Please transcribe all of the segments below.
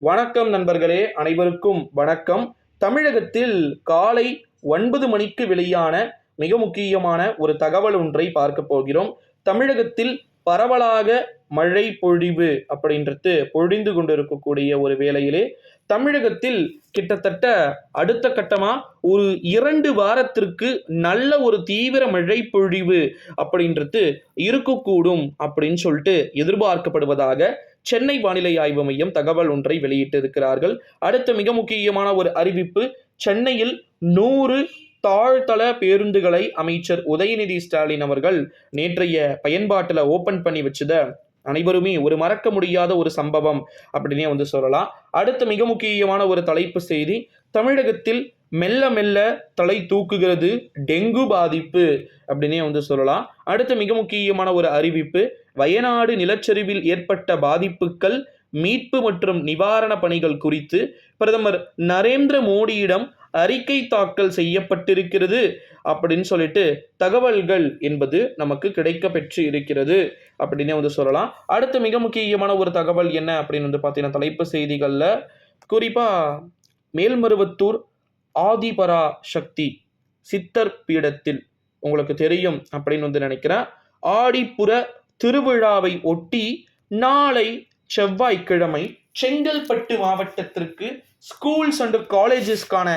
வணக்கம் நண்பர்களே, அனைவருக்கும் வணக்கம். தமிழகத்தில் காலை 9 மணிக்கு வெளியான மிக முக்கியமான ஒரு தகவல் ஒன்றை பார்க்க போகிறோம். தமிழகத்தில் பரவலாக மழை பொழிவு அப்படின்றது பொழிந்து கொண்டிருக்கக்கூடிய ஒரு வேளையிலே தமிழகத்தில் கிட்டத்தட்ட அடுத்த கட்டமா ஒரு 2 வாரத்திற்கு நல்ல ஒரு தீவிர மழை பொழிவு அப்படின்றது இருக்கக்கூடும் அப்படின்னு சொல்லிட்டு எதிர்பார்க்கப்படுவதாக சென்னை வானிலை ஆய்வு மையம் தகவல் ஒன்றை வெளியிட்டிருக்கிறார்கள். அடுத்த மிக முக்கியமான ஒரு அறிவிப்பு, சென்னையில் 100 தாழ்தள பேருந்துகளை அமைச்சர் உதயநிதி ஸ்டாலின் அவர்கள் நேற்றைய பயன்பாட்டில் ஓபன் பண்ணி வச்சத அனைவருமே ஒரு மறக்க முடியாத ஒரு சம்பவம் அப்படின்னே சொல்லலாம். அடுத்த மிக முக்கியமான ஒரு தலைப்பு செய்தி, தமிழகத்தில் மெல்ல மெல்ல தலை தூக்குகிறது டெங்கு பாதிப்பு அப்படின்னே சொல்லலாம். அடுத்த மிக முக்கியமான ஒரு அறிவிப்பு, வயநாடு நிலச்சரிவில் ஏற்பட்ட பாதிப்புகள், மீட்பு மற்றும் நிவாரண பணிகள் குறித்து பிரதமர் நரேந்திர மோடியிடம் அறிக்கை தாக்கல் செய்யப்பட்டிருக்கிறது அப்படின்னு சொல்லிட்டு தகவல்கள் என்பது நமக்கு கிடைக்க பெற்று இருக்கிறது அப்படின்னு சொல்லலாம். அடுத்த மிக முக்கியமான ஒரு தகவல் என்ன அப்படின்னு பார்த்தீங்கன்னா, தலைப்பு செய்திகளில் குறிப்பாக மேல்மருவத்தூர் ஆதிபரா சக்தி சித்தர் பீடத்தில் உங்களுக்கு தெரியும் அப்படின்னு நினைக்கிறேன், ஆடிப்புற திருவிழாவை ஒட்டி நாளை செவ்வாய்க்கிழமை செங்கல்பட்டு மாவட்டத்திற்கு ஸ்கூல்ஸ் அண்ட் காலேஜஸ்க்கான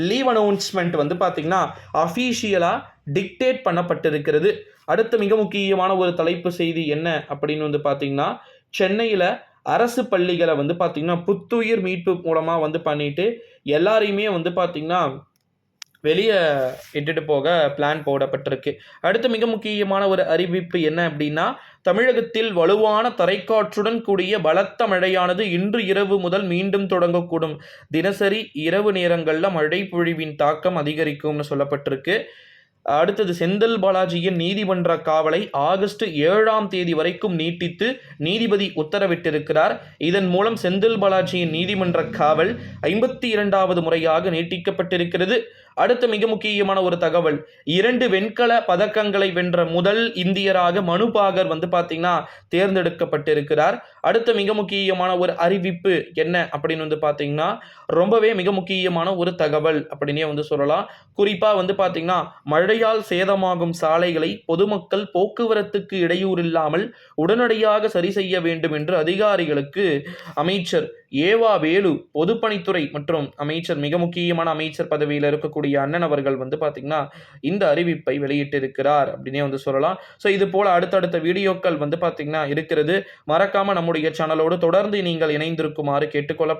லீவ் அனௌன்ஸ்மெண்ட் பார்த்தீங்கன்னா அஃபீஷியலாக டிக்டேட் பண்ணப்பட்டிருக்கிறது. அடுத்த மிக முக்கியமான ஒரு தலைப்பு செய்தி என்ன அப்படின்னு பார்த்தீங்கன்னா, சென்னையில் அரசு பள்ளிகளை பார்த்தீங்கன்னா புத்துயிர் மீட்பு மூலமாக பண்ணிட்டு எல்லாரையுமே பார்த்தீங்கன்னா வெளியே இட்டுட்டு போக பிளான் போடப்பட்டிருக்கு. அடுத்து மிக முக்கியமான ஒரு அறிவிப்பு என்ன அப்படின்னா, தமிழகத்தில் வலுவான தரைக்காற்றுடன் கூடிய பலத்த மழையானது இன்று இரவு முதல் மீண்டும் தொடங்கக்கூடும். தினசரி இரவு நேரங்களில் மழை பொழிவின் தாக்கம் அதிகரிக்கும்னு சொல்லப்பட்டிருக்கு. அடுத்தது, செந்தில் பாலாஜியின் நீதிமன்ற காவலை ஆகஸ்ட் 7ஆம் தேதி வரைக்கும் நீட்டித்து நீதிபதி உத்தரவிட்டிருக்கிறார். இதன் மூலம் செந்தில் பாலாஜியின் நீதிமன்ற காவல் 52வது முறையாக நீட்டிக்கப்பட்டிருக்கிறது. அடுத்த மிக முக்கியமான ஒரு தகவல், 2 வெண்கல பதக்கங்களை வென்ற முதல் இந்தியராக மனு பாகர் பார்த்தீங்கன்னா தேர்ந்தெடுக்கப்பட்டிருக்கிறார். அடுத்த மிக முக்கியமான ஒரு அறிவிப்பு என்ன அப்படின்னு பார்த்தீங்கன்னா, ரொம்பவே மிக முக்கியமான ஒரு தகவல் அப்படின்னே சொல்லலாம். குறிப்பாக பார்த்தீங்கன்னா, மழையால் சேதமாகும் சாலைகளை பொதுமக்கள் போக்குவரத்துக்கு இடையூறு இல்லாமல் உடனடியாக சரி செய்ய வேண்டும் என்று அதிகாரிகளுக்கு அமைச்சர் ஏவா வேலு, பொதுப்பணித்துறை மற்றும் அமைச்சர், மிக முக்கியமான அமைச்சர் பதவியில் இருக்கக்கூடிய அண்ணன் அவர்கள் பார்த்தீங்கன்னா இந்த அறிவிப்பை வெளியிட்டிருக்கிறார் அப்படின்னே சொல்லலாம். ஸோ இது போல அடுத்தடுத்த வீடியோக்கள் பார்த்தீங்கன்னா இருக்கிறது. மறக்காம நம்முடைய சேனலோடு தொடர்ந்து நீங்கள் இணைந்திருக்குமாறு கேட்டுக்கொள்ள